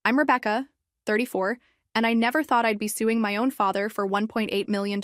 I'm Rebecca, 34, and I never thought I'd be suing my own father for $1.8 million.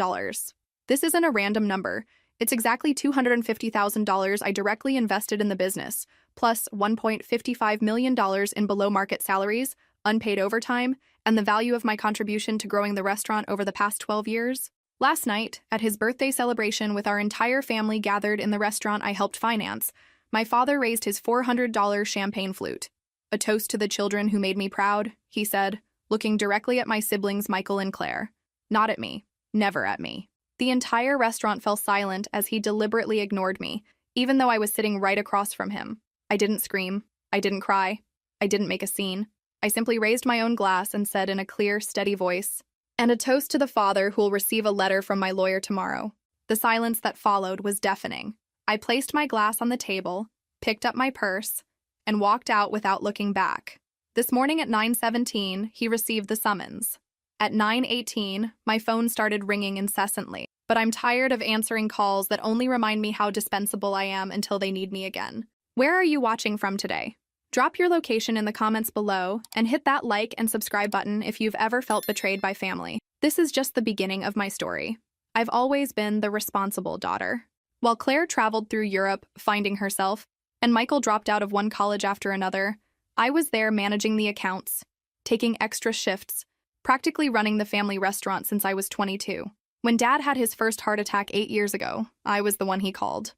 This isn't a random number. It's exactly $250,000 I directly invested in the business, plus $1.55 million in below-market salaries, unpaid overtime, and the value of my contribution to growing the restaurant over the past 12 years. Last night, at his birthday celebration with our entire family gathered in the restaurant I helped finance, my father raised his $400 champagne flute. A toast to the children who made me proud, he said, looking directly at my siblings Michael and Claire. Not at me. Never at me. The entire restaurant fell silent as he deliberately ignored me, even though I was sitting right across from him. I didn't scream. I didn't cry. I didn't make a scene. I simply raised my own glass and said in a clear, steady voice, "And a toast to the father who will receive a letter from my lawyer tomorrow." The silence that followed was deafening. I placed my glass on the table, picked up my purse, and walked out without looking back. This morning at 9:17, he received the summons. At 9:18, my phone started ringing incessantly, but I'm tired of answering calls that only remind me how dispensable I am until they need me again. Where are you watching from today? Drop your location in the comments below and hit that like and subscribe button if you've ever felt betrayed by family. This is just the beginning of my story. I've always been the responsible daughter. While Claire traveled through Europe, finding herself, and Michael dropped out of one college after another, I was there managing the accounts, taking extra shifts, practically running the family restaurant since I was 22. When Dad had his first heart attack 8 years ago, I was the one he called.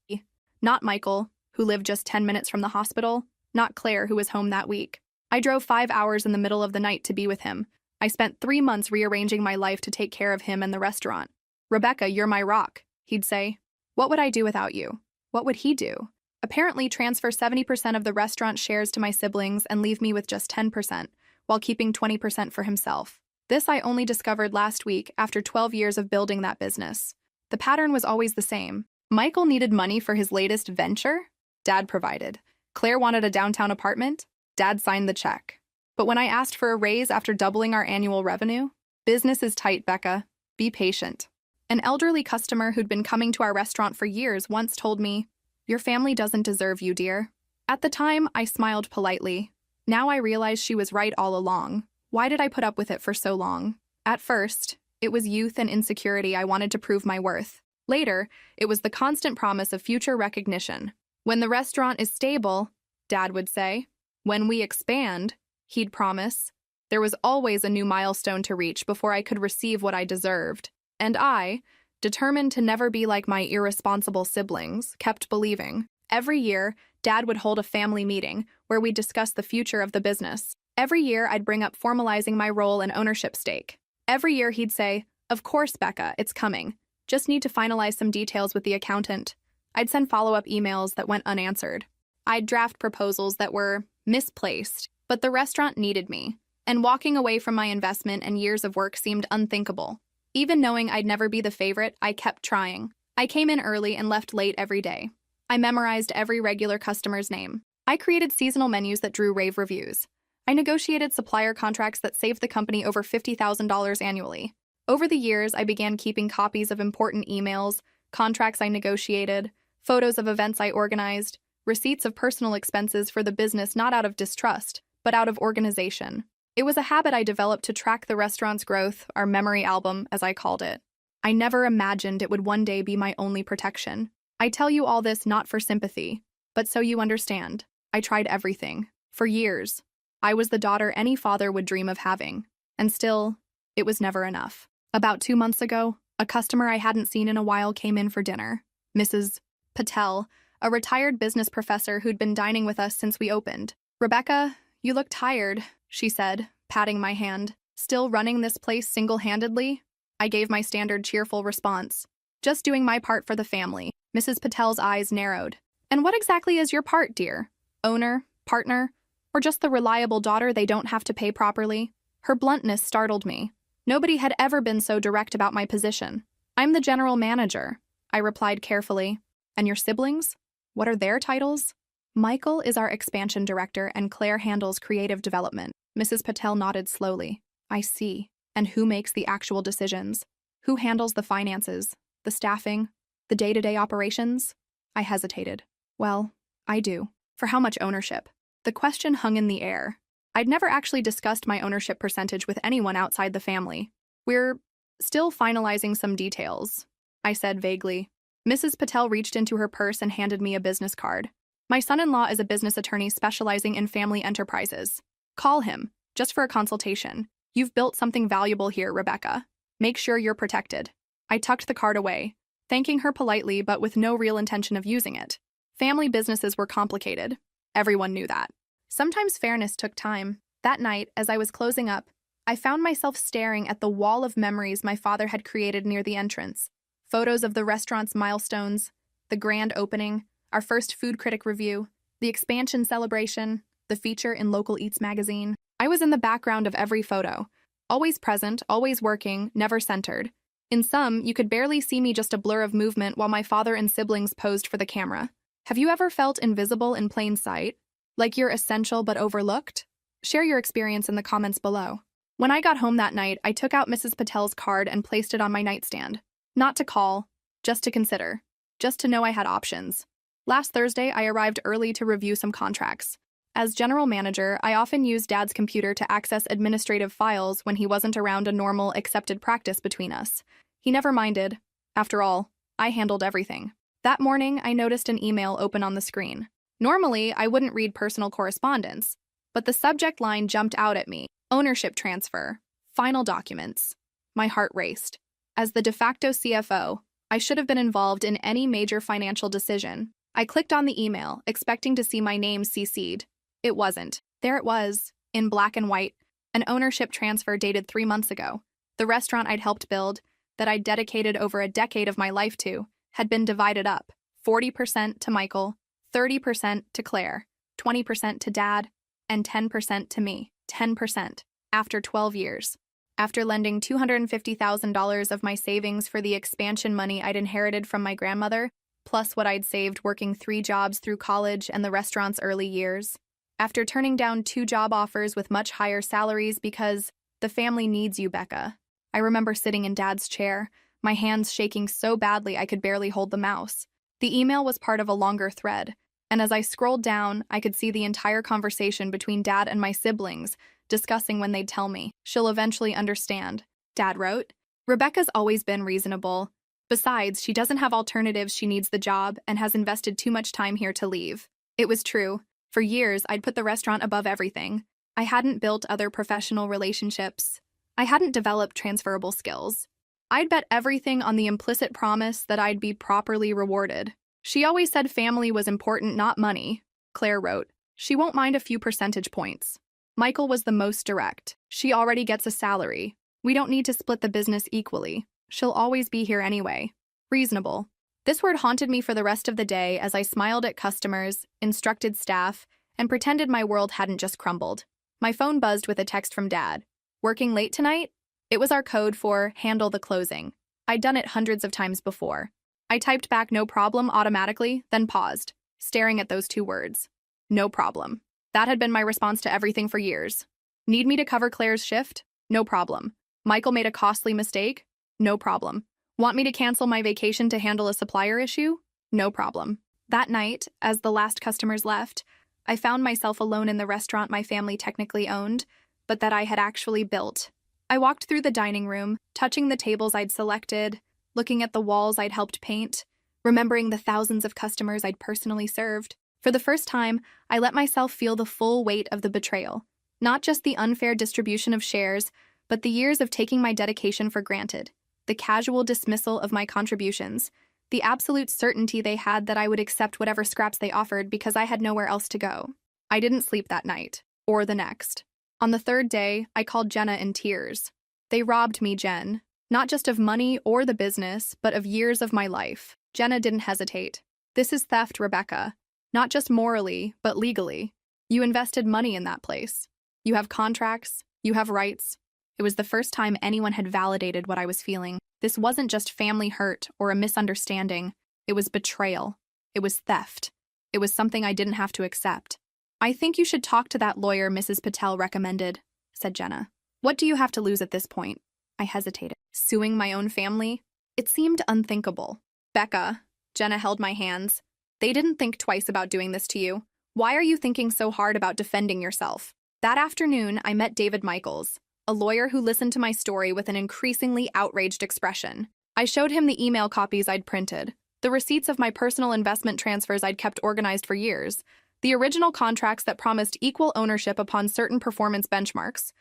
Not Michael, who lived just 10 minutes from the hospital, not Claire, who was home that week. I drove 5 hours in the middle of the night to be with him. I spent 3 months rearranging my life to take care of him and the restaurant. "Rebecca, you're my rock," he'd say. "What would I do without you?" What would he do? Apparently transfer 70% of the restaurant shares to my siblings and leave me with just 10%, while keeping 20% for himself. This I only discovered last week after 12 years of building that business. The pattern was always the same. Michael needed money for his latest venture? Dad provided. Claire wanted a downtown apartment? Dad signed the check. But when I asked for a raise after doubling our annual revenue? "Business is tight, Becca. Be patient." An elderly customer who'd been coming to our restaurant for years once told me, "Your family doesn't deserve you, dear." At the time, I smiled politely. Now I realize she was right all along. Why did I put up with it for so long? At first, it was youth and insecurity I wanted to prove my worth. Later, it was the constant promise of future recognition. "When the restaurant is stable," Dad would say. "When we expand," he'd promise. There was always a new milestone to reach before I could receive what I deserved. And I, determined to never be like my irresponsible siblings, kept believing. Every year, Dad would hold a family meeting where we'd discuss the future of the business. Every year, I'd bring up formalizing my role and ownership stake. Every year, he'd say, "Of course, Becca, it's coming. Just need to finalize some details with the accountant." I'd send follow-up emails that went unanswered. I'd draft proposals that were misplaced, but the restaurant needed me, and walking away from my investment and years of work seemed unthinkable. Even knowing I'd never be the favorite, I kept trying. I came in early and left late every day. I memorized every regular customer's name. I created seasonal menus that drew rave reviews. I negotiated supplier contracts that saved the company over $50,000 annually. Over the years, I began keeping copies of important emails, contracts I negotiated, photos of events I organized, receipts of personal expenses for the business not out of distrust, but out of organization. It was a habit I developed to track the restaurant's growth, our memory album, as I called it. I never imagined it would one day be my only protection. I tell you all this not for sympathy, but so you understand. I tried everything. For years. I was the daughter any father would dream of having. And still, it was never enough. About 2 months ago, a customer I hadn't seen in a while came in for dinner. Mrs. Patel, a retired business professor who'd been dining with us since we opened. "Rebecca, you look tired," she said, patting my hand. "Still running this place single-handedly?" I gave my standard cheerful response. "Just doing my part for the family." Mrs. Patel's eyes narrowed. "And what exactly is your part, dear? Owner? Partner? Or just the reliable daughter they don't have to pay properly?" Her bluntness startled me. Nobody had ever been so direct about my position. "I'm the general manager," I replied carefully. "And your siblings? What are their titles?" "Michael is our expansion director and Claire handles creative development." Mrs. Patel nodded slowly. "I see. And who makes the actual decisions? Who handles the finances, the staffing, the day-to-day operations?" I hesitated. "Well, I do." "For how much ownership?" The question hung in the air. I'd never actually discussed my ownership percentage with anyone outside the family. We're still finalizing some details, I said vaguely. Mrs. Patel reached into her purse and handed me a business card. My son-in-law is a business attorney specializing in family enterprises. Call him, just for a consultation. You've built something valuable here, Rebecca. Make sure you're protected. I tucked the card away, thanking her politely but with no real intention of using it. Family businesses were complicated. Everyone knew that. Sometimes fairness took time. That night, as I was closing up, I found myself staring at the wall of memories my father had created near the entrance. Photos of the restaurant's milestones, the grand opening, our first food critic review, the expansion celebration, the feature in Local Eats magazine. I was in the background of every photo, always present, always working, never centered. In some, you could barely see me, just a blur of movement while my father and siblings posed for the camera. Have you ever felt invisible in plain sight? Like you're essential but overlooked? Share your experience in the comments below. When I got home that night, I took out Mrs. Patel's card and placed it on my nightstand. Not to call, just to consider. Just to know I had options. Last Thursday, I arrived early to review some contracts. As general manager, I often used Dad's computer to access administrative files when he wasn't around, a normal, accepted practice between us. He never minded. After all, I handled everything. That morning, I noticed an email open on the screen. Normally, I wouldn't read personal correspondence, but the subject line jumped out at me. Ownership transfer. Final documents. My heart raced. As the de facto CFO, I should have been involved in any major financial decision. I clicked on the email, expecting to see my name CC'd. It wasn't. There it was, in black and white, an ownership transfer dated 3 months ago. The restaurant I'd helped build, that I'd dedicated over a decade of my life to, had been divided up. 40% to Michael, 30% to Claire, 20% to Dad, and 10% to me. 10%. After 12 years. After lending $250,000 of my savings for the expansion money I'd inherited from my grandmother, plus what I'd saved working 3 jobs through college and the restaurant's early years. After turning down 2 job offers with much higher salaries because the family needs you, Becca. I remember sitting in Dad's chair, my hands shaking so badly I could barely hold the mouse. The email was part of a longer thread, and as I scrolled down, I could see the entire conversation between Dad and my siblings, discussing when they'd tell me. She'll eventually understand, Dad wrote. Rebecca's always been reasonable. Besides, she doesn't have alternatives, she needs the job, and has invested too much time here to leave. It was true. For years, I'd put the restaurant above everything. I hadn't built other professional relationships. I hadn't developed transferable skills. I'd bet everything on the implicit promise that I'd be properly rewarded. She always said family was important, not money, Claire wrote. She won't mind a few percentage points. Michael was the most direct. She already gets a salary. We don't need to split the business equally. She'll always be here anyway. Reasonable. This word haunted me for the rest of the day as I smiled at customers, instructed staff, and pretended my world hadn't just crumbled. My phone buzzed with a text from Dad. Working late tonight? It was our code for handle the closing. I'd done it hundreds of times before. I typed back no problem automatically, then paused, staring at those 2 words. No problem. That had been my response to everything for years. Need me to cover Claire's shift? No problem. Michael made a costly mistake? No problem. Want me to cancel my vacation to handle a supplier issue? No problem. That night, as the last customers left, I found myself alone in the restaurant my family technically owned, but that I had actually built. I walked through the dining room, touching the tables I'd selected, looking at the walls I'd helped paint, remembering the thousands of customers I'd personally served. For the first time, I let myself feel the full weight of the betrayal. Not just the unfair distribution of shares, but the years of taking my dedication for granted, the casual dismissal of my contributions, the absolute certainty they had that I would accept whatever scraps they offered because I had nowhere else to go. I didn't sleep that night, or the next. On the 3rd day, I called Jenna in tears. They robbed me, Jen. Not just of money or the business, but of years of my life. Jenna didn't hesitate. This is theft, Rebecca. Not just morally, but legally. You invested money in that place. You have contracts. You have rights. It was the first time anyone had validated what I was feeling. This wasn't just family hurt or a misunderstanding. It was betrayal. It was theft. It was something I didn't have to accept. I think you should talk to that lawyer Mrs. Patel recommended, said Jenna. What do you have to lose at this point? I hesitated. Suing my own family? It seemed unthinkable. Becca, Jenna held my hands. They didn't think twice about doing this to you. Why are you thinking so hard about defending yourself? That afternoon, I met David Michaels, a lawyer who listened to my story with an increasingly outraged expression. I showed him the email copies I'd printed, the receipts of my personal investment transfers I'd kept organized for years, the original contracts that promised equal ownership upon certain performance benchmarks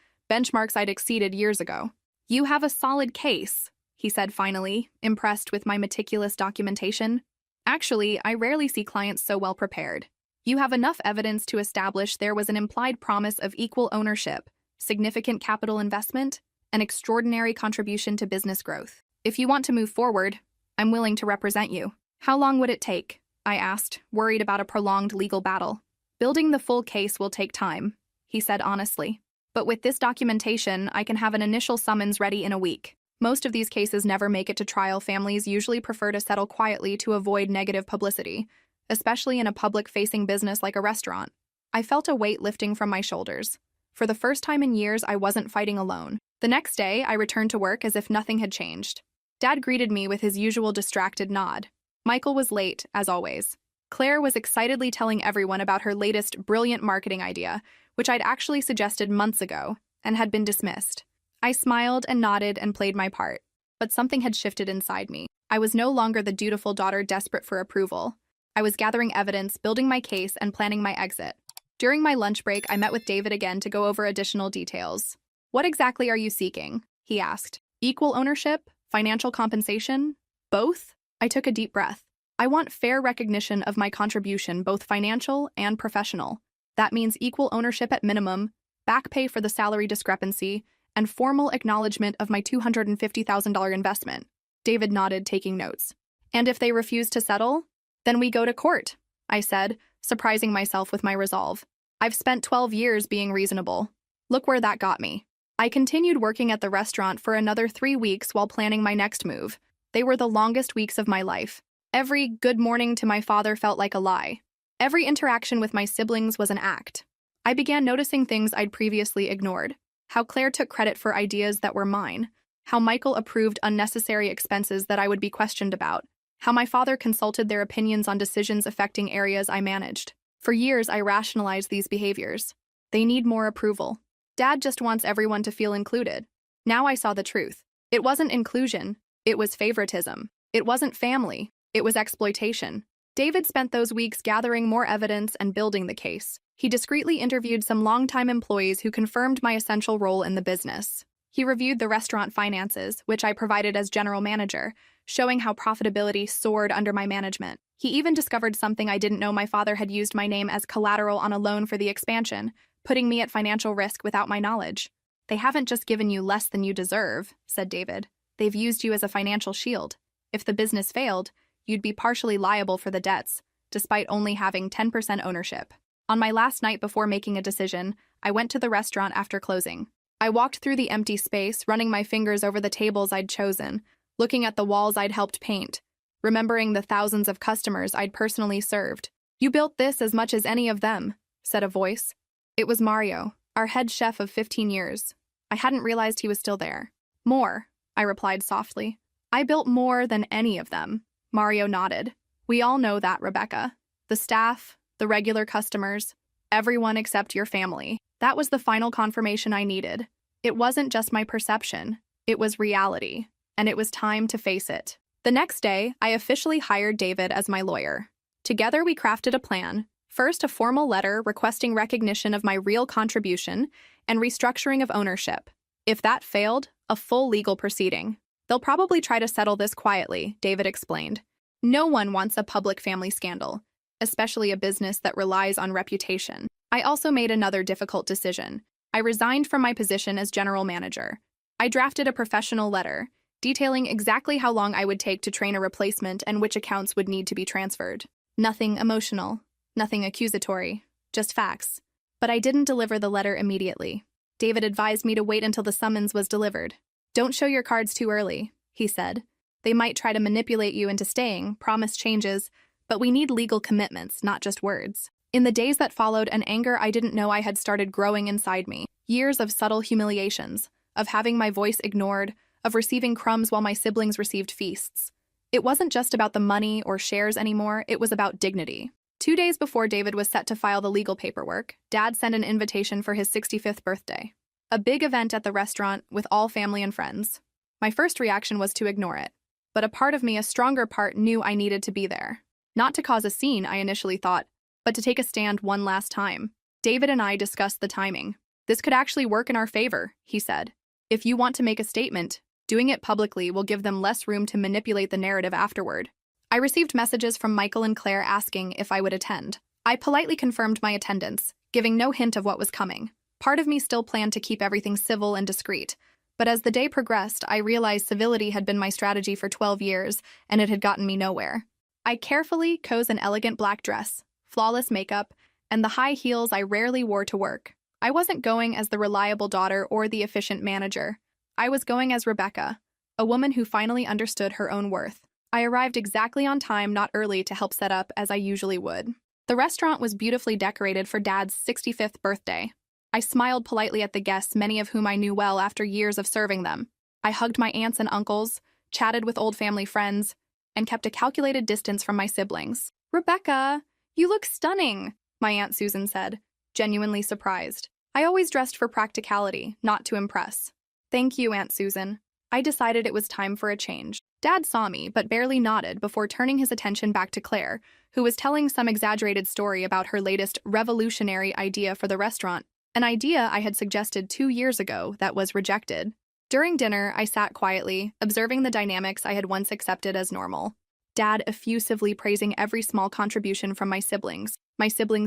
I'd exceeded years ago. "You have a solid case," he said finally, impressed with my meticulous documentation. "Actually, I rarely see clients so well prepared. You have enough evidence to establish there was an implied promise of equal ownership, significant capital investment, and extraordinary contribution to business growth. If you want to move forward, I'm willing to represent you." "How long would it take?" I asked, worried about a prolonged legal battle. "Building the full case will take time," he said honestly. "But with this documentation, I can have an initial summons ready in a week. Most of these cases never make it to trial. Families usually prefer to settle quietly to avoid negative publicity, especially in a public-facing business like a restaurant." I felt a weight lifting from my shoulders. For the first time in years, I wasn't fighting alone. The next day, I returned to work as if nothing had changed. Dad greeted me with his usual distracted nod. Michael was late, as always. Claire was excitedly telling everyone about her latest brilliant marketing idea, which I'd actually suggested months ago, and had been dismissed. I smiled and nodded and played my part. But something had shifted inside me. I was no longer the dutiful daughter desperate for approval. I was gathering evidence, building my case, and planning my exit. During my lunch break, I met with David again to go over additional details. "What exactly are you seeking?" he asked. "Equal ownership? Financial compensation? Both?" I took a deep breath. "I want fair recognition of my contribution, both financial and professional. That means equal ownership at minimum, back pay for the salary discrepancy, and formal acknowledgement of my $250,000 investment." David nodded, taking notes. "And if they refuse to settle? Then we go to court," I said, surprising myself with my resolve. I've spent 12 years being reasonable. Look where that got me. I continued working at the restaurant for another 3 weeks while planning my next move. They were the longest weeks of my life. Every good morning to my father felt like a lie. Every interaction with my siblings was an act. I began noticing things I'd previously ignored. How Claire took credit for ideas that were mine. How Michael approved unnecessary expenses that I would be questioned about. How my father consulted their opinions on decisions affecting areas I managed. For years, I rationalized these behaviors. They need more approval. Dad just wants everyone to feel included. Now I saw the truth. It wasn't inclusion. It was favoritism. It wasn't family. It was exploitation. David spent those weeks gathering more evidence and building the case. He discreetly interviewed some longtime employees who confirmed my essential role in the business. He reviewed the restaurant finances, which I provided as general manager, showing how profitability soared under my management. He even discovered something I didn't know: my father had used my name as collateral on a loan for the expansion, putting me at financial risk without my knowledge. "They haven't just given you less than you deserve," said David. "They've used you as a financial shield. If the business failed, you'd be partially liable for the debts, despite only having 10% ownership." On my last night before making a decision, I went to the restaurant after closing. I walked through the empty space, running my fingers over the tables I'd chosen, looking at the walls I'd helped paint, remembering the thousands of customers I'd personally served. "You built this as much as any of them," said a voice. It was Mario, our head chef of 15 years. I hadn't realized he was still there. "More," I replied softly. "I built more than any of them." Mario nodded. "We all know that, Rebecca. The staff, the regular customers, everyone except your family." That was the final confirmation I needed. It wasn't just my perception. It was reality, and it was time to face it. The next day, I officially hired David as my lawyer. Together, we crafted a plan. First, a formal letter requesting recognition of my real contribution and restructuring of ownership. If that failed, a full legal proceeding. "They'll probably try to settle this quietly," David explained. "No one wants a public family scandal, especially a business that relies on reputation." I also made another difficult decision. I resigned from my position as general manager. I drafted a professional letter, detailing exactly how long I would take to train a replacement and which accounts would need to be transferred. Nothing emotional, nothing accusatory, just facts. But I didn't deliver the letter immediately. David advised me to wait until the summons was delivered. "Don't show your cards too early," he said. "They might try to manipulate you into staying, promise changes, but we need legal commitments, not just words." In the days that followed, an anger I didn't know I had started growing inside me. Years of subtle humiliations, of having my voice ignored, of receiving crumbs while my siblings received feasts. It wasn't just about the money or shares anymore, it was about dignity. 2 days before David was set to file the legal paperwork, Dad sent an invitation for his 65th birthday. A big event at the restaurant with all family and friends. My first reaction was to ignore it, but a part of me, a stronger part, knew I needed to be there. Not to cause a scene, I initially thought, but to take a stand one last time. David and I discussed the timing. This could actually work in our favor, he said. If you want to make a statement, doing it publicly will give them less room to manipulate the narrative afterward. I received messages from Michael and Claire asking if I would attend. I politely confirmed my attendance, giving no hint of what was coming. Part of me still planned to keep everything civil and discreet, but as the day progressed, I realized civility had been my strategy for 12 years, and it had gotten me nowhere. I carefully chose an elegant black dress, flawless makeup, and the high heels I rarely wore to work. I wasn't going as the reliable daughter or the efficient manager. I was going as Rebecca, a woman who finally understood her own worth. I arrived exactly on time, not early, to help set up as I usually would. The restaurant was beautifully decorated for Dad's 65th birthday. I smiled politely at the guests, many of whom I knew well after years of serving them. I hugged my aunts and uncles, chatted with old family friends, and kept a calculated distance from my siblings. "Rebecca, you look stunning," my Aunt Susan said, genuinely surprised. I always dressed for practicality, not to impress. "Thank you, Aunt Susan." I decided it was time for a change. Dad saw me, but barely nodded before turning his attention back to Claire, who was telling some exaggerated story about her latest revolutionary idea for the restaurant, an idea I had suggested 2 years ago that was rejected. During dinner, I sat quietly, observing the dynamics I had once accepted as normal. Dad effusively praising every small contribution from my siblings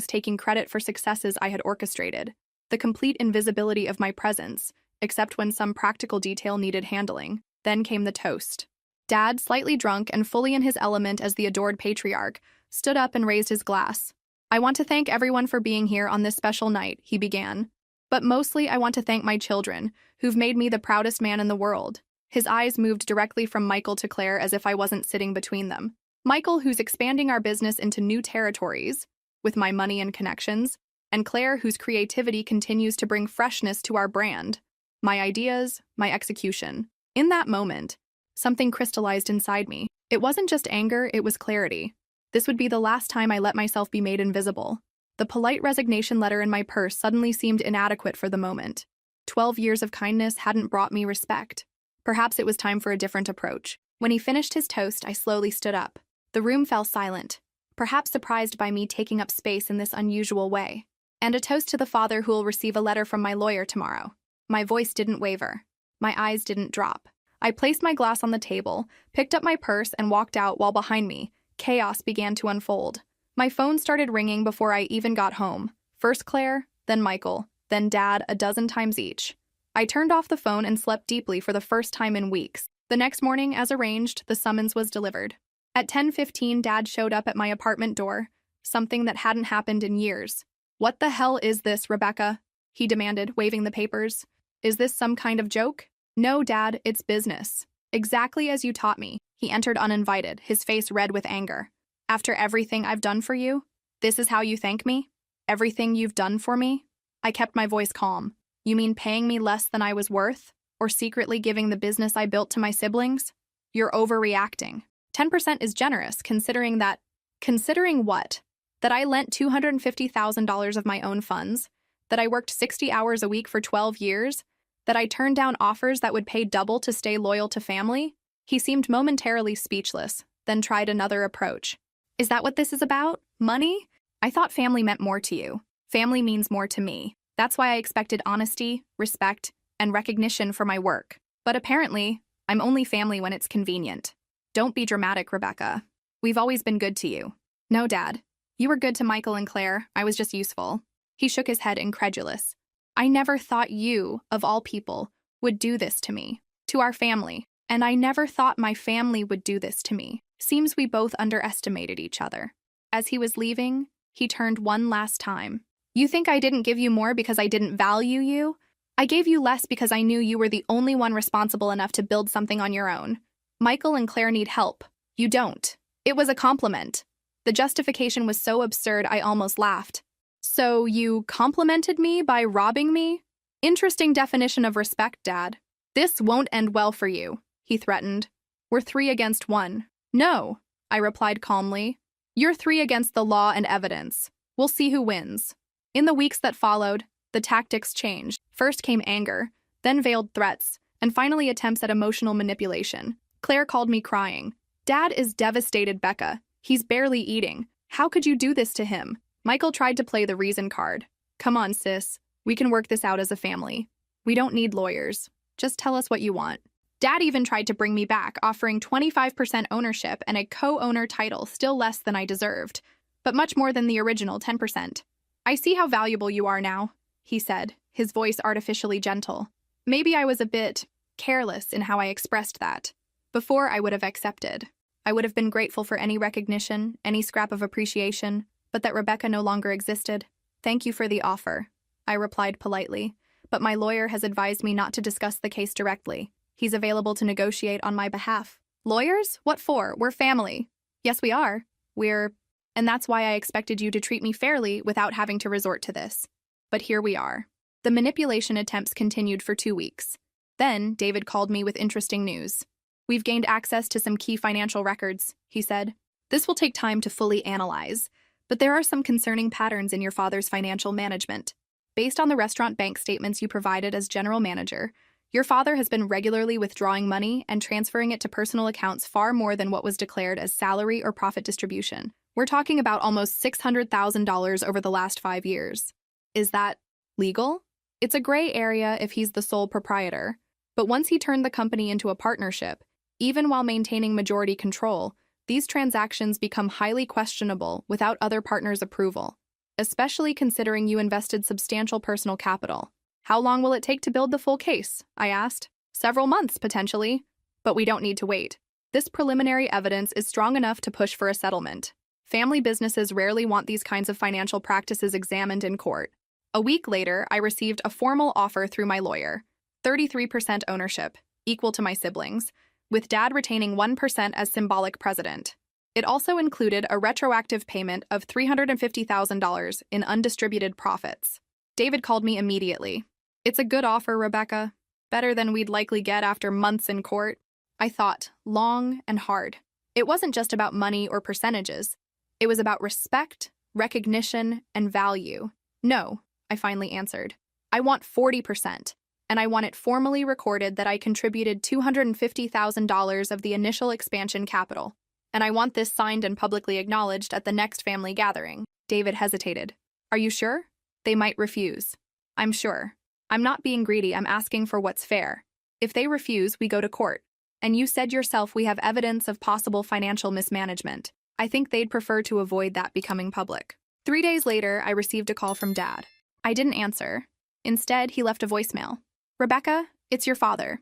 taking credit for successes I had orchestrated. The complete invisibility of my presence, except when some practical detail needed handling. Then came the toast. Dad, slightly drunk and fully in his element as the adored patriarch, stood up and raised his glass. "I want to thank everyone for being here on this special night," he began. "But mostly I want to thank my children, who've made me the proudest man in the world." His eyes moved directly from Michael to Claire as if I wasn't sitting between them. Michael, who's expanding our business into new territories, with my money and connections, and Claire, whose creativity continues to bring freshness to our brand. My ideas, my execution. In that moment, something crystallized inside me. It wasn't just anger, it was clarity. This would be the last time I let myself be made invisible. The polite resignation letter in my purse suddenly seemed inadequate for the moment. 12 years of kindness hadn't brought me respect. Perhaps it was time for a different approach. When he finished his toast, I slowly stood up. The room fell silent, perhaps surprised by me taking up space in this unusual way. "And a toast to the father who will receive a letter from my lawyer tomorrow." My voice didn't waver. My eyes didn't drop. I placed my glass on the table, picked up my purse, and walked out while behind me, chaos began to unfold. My phone started ringing before I even got home. First Claire, then Michael, then Dad, a dozen times each. I turned off the phone and slept deeply for the first time in weeks. The next morning, as arranged, the summons was delivered. At 10:15, Dad showed up at my apartment door, something that hadn't happened in years. "What the hell is this, Rebecca?" he demanded, waving the papers. "Is this some kind of joke?" "No, Dad, it's business. Exactly as you taught me." He entered uninvited, his face red with anger. "After everything I've done for you? This is how you thank me? Everything you've done for me?" I kept my voice calm. "You mean paying me less than I was worth? Or secretly giving the business I built to my siblings? You're overreacting. 10% is generous, considering that—" "Considering what? That I lent $250,000 of my own funds? That I worked 60 hours a week for 12 years? That I turned down offers that would pay double to stay loyal to family?" He seemed momentarily speechless, then tried another approach. "Is that what this is about? Money? I thought family meant more to you. Family means more to me. That's why I expected honesty, respect, and recognition for my work. But apparently, I'm only family when it's convenient. Don't be dramatic, Rebecca. We've always been good to you." "No, Dad. You were good to Michael and Claire. I was just useful." He shook his head, incredulous. "I never thought you, of all people, would do this to me, to our family. And I never thought my family would do this to me." Seems we both underestimated each other. As he was leaving, he turned one last time. "You think I didn't give you more because I didn't value you? I gave you less because I knew you were the only one responsible enough to build something on your own. Michael and Claire need help. You don't." It was a compliment. The justification was so absurd I almost laughed. "So you complimented me by robbing me? Interesting definition of respect, Dad. This won't end well for you," he threatened. "We're 3 against 1. "No," I replied calmly. You're three against the law and evidence. We'll see who wins. In the weeks that followed, the tactics changed. First came anger, then veiled threats, and finally attempts at emotional manipulation. Claire called me crying. Dad is devastated, Becca. He's barely eating. How could you do this to him? Michael tried to play the reason card. Come on, sis. We can work this out as a family. We don't need lawyers. Just tell us what you want. Dad even tried to bring me back, offering 25% ownership and a co-owner title, still less than I deserved, but much more than the original 10%. I see how valuable you are now, he said, his voice artificially gentle. Maybe I was a bit careless in how I expressed that. Before, I would have accepted. I would have been grateful for any recognition, any scrap of appreciation, but that Rebecca no longer existed. Thank you for the offer, I replied politely, but my lawyer has advised me not to discuss the case directly. He's available to negotiate on my behalf. Lawyers? What for? We're family. Yes, we are. And that's why I expected you to treat me fairly without having to resort to this. But here we are. The manipulation attempts continued for 2 weeks. Then, David called me with interesting news. We've gained access to some key financial records, he said. This will take time to fully analyze, but there are some concerning patterns in your father's financial management. Based on the restaurant bank statements you provided as general manager, your father has been regularly withdrawing money and transferring it to personal accounts far more than what was declared as salary or profit distribution. We're talking about almost $600,000 over the last 5 years. Is that legal? It's a gray area if he's the sole proprietor, but once he turned the company into a partnership, even while maintaining majority control, these transactions become highly questionable without other partners' approval, especially considering you invested substantial personal capital. How long will it take to build the full case? I asked. Several months, potentially. But we don't need to wait. This preliminary evidence is strong enough to push for a settlement. Family businesses rarely want these kinds of financial practices examined in court. A week later, I received a formal offer through my lawyer. 33% ownership, equal to my siblings, with Dad retaining 1% as symbolic president. It also included a retroactive payment of $350,000 in undistributed profits. David called me immediately. It's a good offer, Rebecca. Better than we'd likely get after months in court. I thought, long and hard. It wasn't just about money or percentages. It was about respect, recognition, and value. No, I finally answered. I want 40%, and I want it formally recorded that I contributed $250,000 of the initial expansion capital. And I want this signed and publicly acknowledged at the next family gathering. David hesitated. Are you sure? They might refuse. I'm sure. I'm not being greedy, I'm asking for what's fair. If they refuse, we go to court. And you said yourself we have evidence of possible financial mismanagement. I think they'd prefer to avoid that becoming public. 3 days later, I received a call from Dad. I didn't answer. Instead, he left a voicemail. Rebecca, it's your father.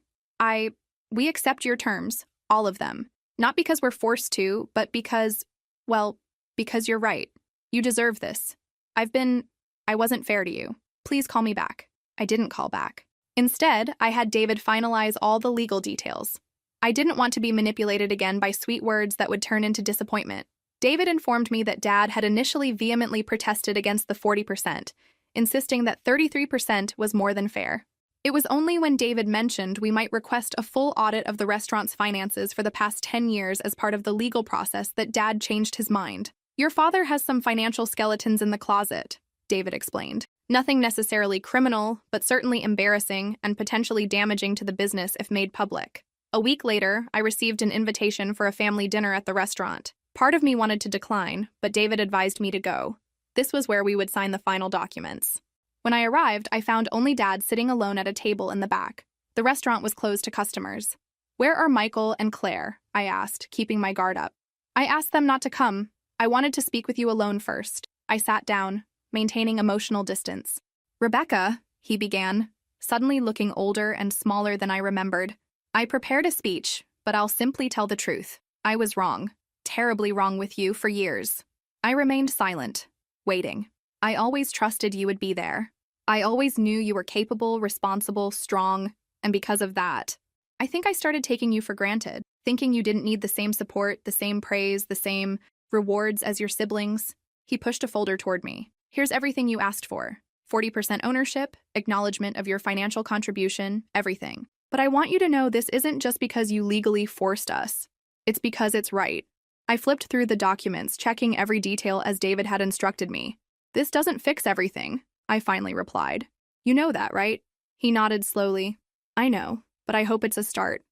We accept your terms, all of them. Not because we're forced to, but because you're right. You deserve this. I wasn't fair to you. Please call me back. I didn't call back. Instead, I had David finalize all the legal details. I didn't want to be manipulated again by sweet words that would turn into disappointment. David informed me that Dad had initially vehemently protested against the 40%, insisting that 33% was more than fair. It was only when David mentioned we might request a full audit of the restaurant's finances for the past 10 years as part of the legal process that Dad changed his mind. Your father has some financial skeletons in the closet, David explained. Nothing necessarily criminal, but certainly embarrassing and potentially damaging to the business if made public. A week later, I received an invitation for a family dinner at the restaurant. Part of me wanted to decline, but David advised me to go. This was where we would sign the final documents. When I arrived, I found only Dad sitting alone at a table in the back. The restaurant was closed to customers. Where are Michael and Claire? I asked, keeping my guard up. I asked them not to come. I wanted to speak with you alone first. I sat down, maintaining emotional distance. Rebecca, he began, suddenly looking older and smaller than I remembered. I prepared a speech, but I'll simply tell the truth. I was wrong, terribly wrong with you for years. I remained silent, waiting. I always trusted you would be there. I always knew you were capable, responsible, strong, and because of that, I think I started taking you for granted, thinking you didn't need the same support, the same praise, the same rewards as your siblings. He pushed a folder toward me. Here's everything you asked for. 40% ownership, acknowledgement of your financial contribution, everything. But I want you to know this isn't just because you legally forced us. It's because it's right. I flipped through the documents, checking every detail as David had instructed me. This doesn't fix everything, I finally replied. You know that, right? He nodded slowly. I know, but I hope it's a start.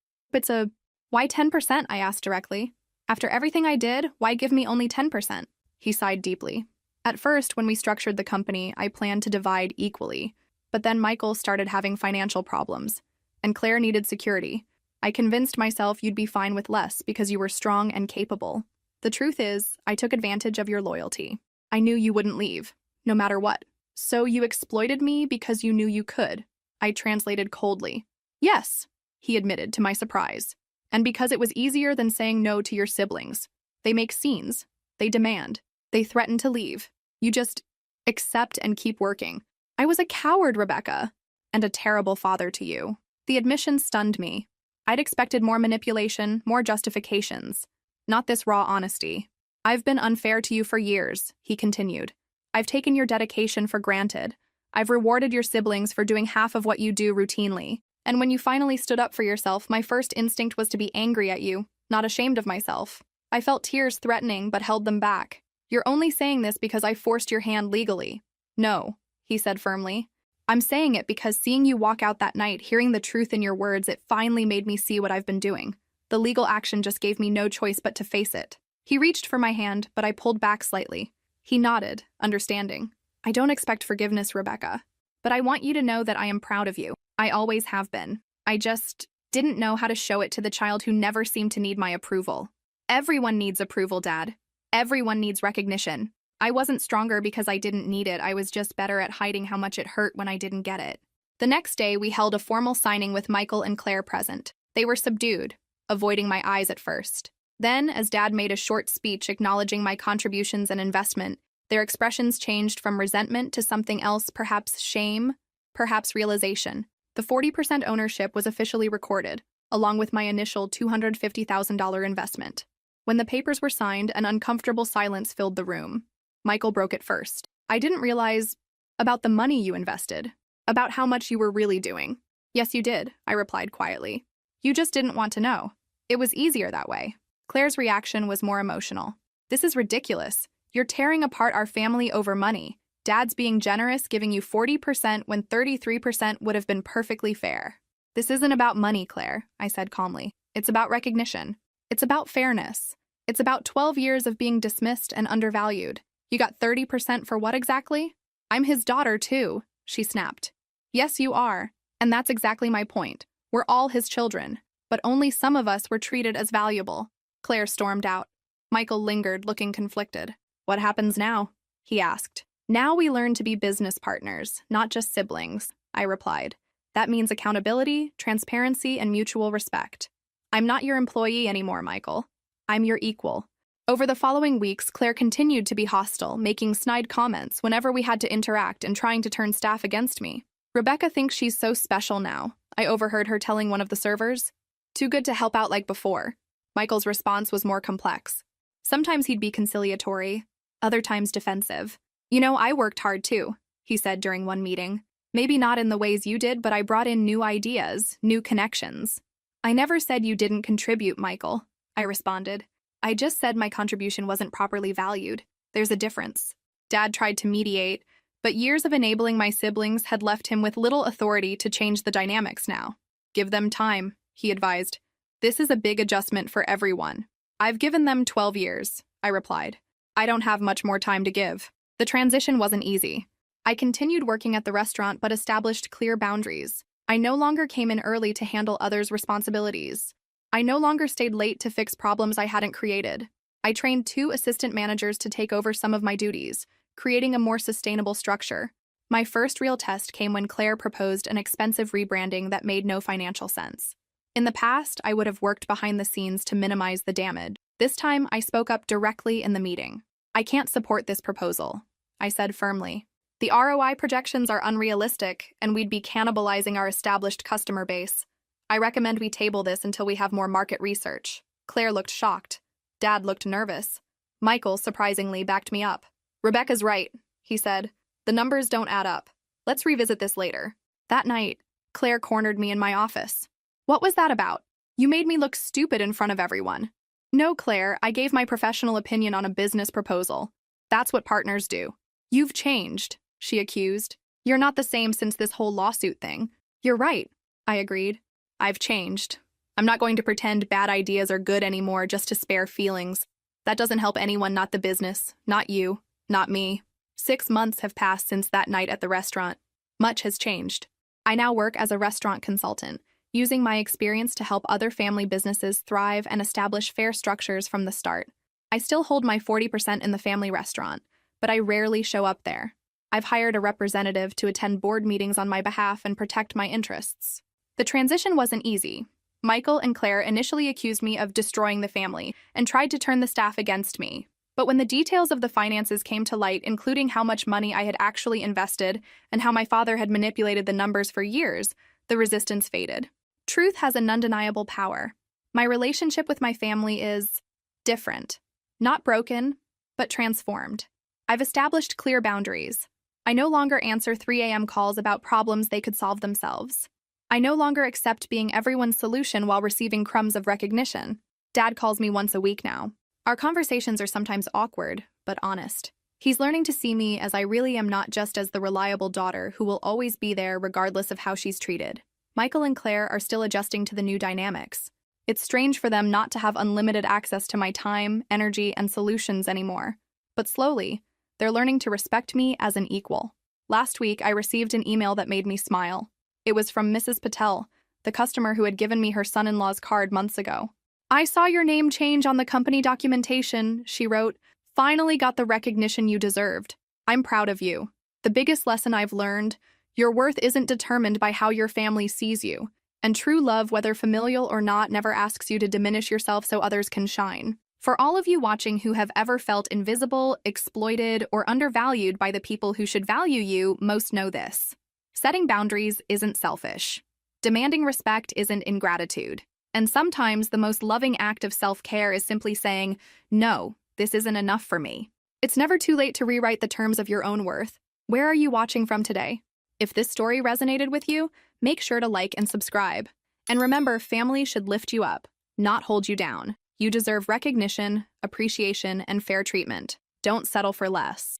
Why 10%? I asked directly. After everything I did, why give me only 10%? He sighed deeply. At first, when we structured the company, I planned to divide equally. But then Michael started having financial problems, and Claire needed security. I convinced myself you'd be fine with less because you were strong and capable. The truth is, I took advantage of your loyalty. I knew you wouldn't leave, no matter what. So you exploited me because you knew you could. I translated coldly. Yes, he admitted to my surprise. And because it was easier than saying no to your siblings. They make scenes. They demand. They threaten to leave. You just accept and keep working. I was a coward, Rebecca, and a terrible father to you. The admission stunned me. I'd expected more manipulation, more justifications. Not this raw honesty. I've been unfair to you for years, he continued. I've taken your dedication for granted. I've rewarded your siblings for doing half of what you do routinely. And when you finally stood up for yourself, my first instinct was to be angry at you, not ashamed of myself. I felt tears threatening but held them back. You're only saying this because I forced your hand legally. No, he said firmly. I'm saying it because seeing you walk out that night, hearing the truth in your words, it finally made me see what I've been doing. The legal action just gave me no choice but to face it. He reached for my hand, but I pulled back slightly. He nodded, understanding. I don't expect forgiveness, Rebecca. But I want you to know that I am proud of you. I always have been. I just didn't know how to show it to the child who never seemed to need my approval. Everyone needs approval, Dad. Everyone needs recognition. I wasn't stronger because I didn't need it. I was just better at hiding how much it hurt when I didn't get it. The next day, we held a formal signing with Michael and Claire present. They were subdued, avoiding my eyes at first. Then, as Dad made a short speech acknowledging my contributions and investment, their expressions changed from resentment to something else, perhaps shame, perhaps realization. The 40% ownership was officially recorded, along with my initial $250,000 investment. When the papers were signed, an uncomfortable silence filled the room. Michael broke it first. I didn't realize about the money you invested, about how much you were really doing. Yes, you did, I replied quietly. You just didn't want to know. It was easier that way. Claire's reaction was more emotional. This is ridiculous. You're tearing apart our family over money. Dad's being generous, giving you 40% when 33% would have been perfectly fair. This isn't about money, Claire, I said calmly. It's about recognition. It's about fairness. It's about 12 years of being dismissed and undervalued. You got 30% for what exactly? I'm his daughter, too, she snapped. Yes, you are. And that's exactly my point. We're all his children. But only some of us were treated as valuable. Claire stormed out. Michael lingered, looking conflicted. What happens now? He asked. Now we learn to be business partners, not just siblings, I replied. That means accountability, transparency, and mutual respect. I'm not your employee anymore, Michael. I'm your equal. Over the following weeks, Claire continued to be hostile, making snide comments whenever we had to interact and trying to turn staff against me. Rebecca thinks she's so special now, I overheard her telling one of the servers. Too good to help out like before. Michael's response was more complex. Sometimes he'd be conciliatory, other times defensive. You know, I worked hard too, he said during one meeting. Maybe not in the ways you did, but I brought in new ideas, new connections. I never said you didn't contribute, Michael, I responded. I just said my contribution wasn't properly valued. There's a difference. Dad tried to mediate, but years of enabling my siblings had left him with little authority to change the dynamics now. Give them time, he advised. This is a big adjustment for everyone. I've given them 12 years, I replied. I don't have much more time to give. The transition wasn't easy. I continued working at the restaurant but established clear boundaries. I no longer came in early to handle others' responsibilities. I no longer stayed late to fix problems I hadn't created. I trained 2 assistant managers to take over some of my duties, creating a more sustainable structure. My first real test came when Claire proposed an expensive rebranding that made no financial sense. In the past, I would have worked behind the scenes to minimize the damage. This time, I spoke up directly in the meeting. I can't support this proposal, I said firmly. The ROI projections are unrealistic, and we'd be cannibalizing our established customer base. I recommend we table this until we have more market research. Claire looked shocked. Dad looked nervous. Michael, surprisingly, backed me up. Rebecca's right, he said. The numbers don't add up. Let's revisit this later. That night, Claire cornered me in my office. What was that about? You made me look stupid in front of everyone. No, Claire, I gave my professional opinion on a business proposal. That's what partners do. You've changed, she accused. You're not the same since this whole lawsuit thing. You're right, I agreed. I've changed. I'm not going to pretend bad ideas are good anymore just to spare feelings. That doesn't help anyone, not the business, not you, not me. 6 months have passed since that night at the restaurant. Much has changed. I now work as a restaurant consultant, using my experience to help other family businesses thrive and establish fair structures from the start. I still hold my 40% in the family restaurant, but I rarely show up there. I've hired a representative to attend board meetings on my behalf and protect my interests. The transition wasn't easy. Michael and Claire initially accused me of destroying the family and tried to turn the staff against me. But when the details of the finances came to light, including how much money I had actually invested and how my father had manipulated the numbers for years, the resistance faded. Truth has an undeniable power. My relationship with my family is different. Not broken, but transformed. I've established clear boundaries. I no longer answer 3 a.m. calls about problems they could solve themselves. I no longer accept being everyone's solution while receiving crumbs of recognition. Dad calls me once a week now. Our conversations are sometimes awkward, but honest. He's learning to see me as I really am, not just as the reliable daughter who will always be there regardless of how she's treated. Michael and Claire are still adjusting to the new dynamics. It's strange for them not to have unlimited access to my time, energy, and solutions anymore. But slowly, they're learning to respect me as an equal. Last week, I received an email that made me smile. It was from Mrs. Patel, the customer who had given me her son-in-law's card months ago. "I saw your name change on the company documentation," she wrote. "Finally got the recognition you deserved. I'm proud of you. The biggest lesson I've learned: your worth isn't determined by how your family sees you. And true love, whether familial or not, never asks you to diminish yourself so others can shine." For all of you watching who have ever felt invisible, exploited, or undervalued by the people who should value you, most know this. Setting boundaries isn't selfish. Demanding respect isn't ingratitude. And sometimes the most loving act of self-care is simply saying, "No, this isn't enough for me." It's never too late to rewrite the terms of your own worth. Where are you watching from today? If this story resonated with you, make sure to like and subscribe. And remember, family should lift you up, not hold you down. You deserve recognition, appreciation, and fair treatment. Don't settle for less.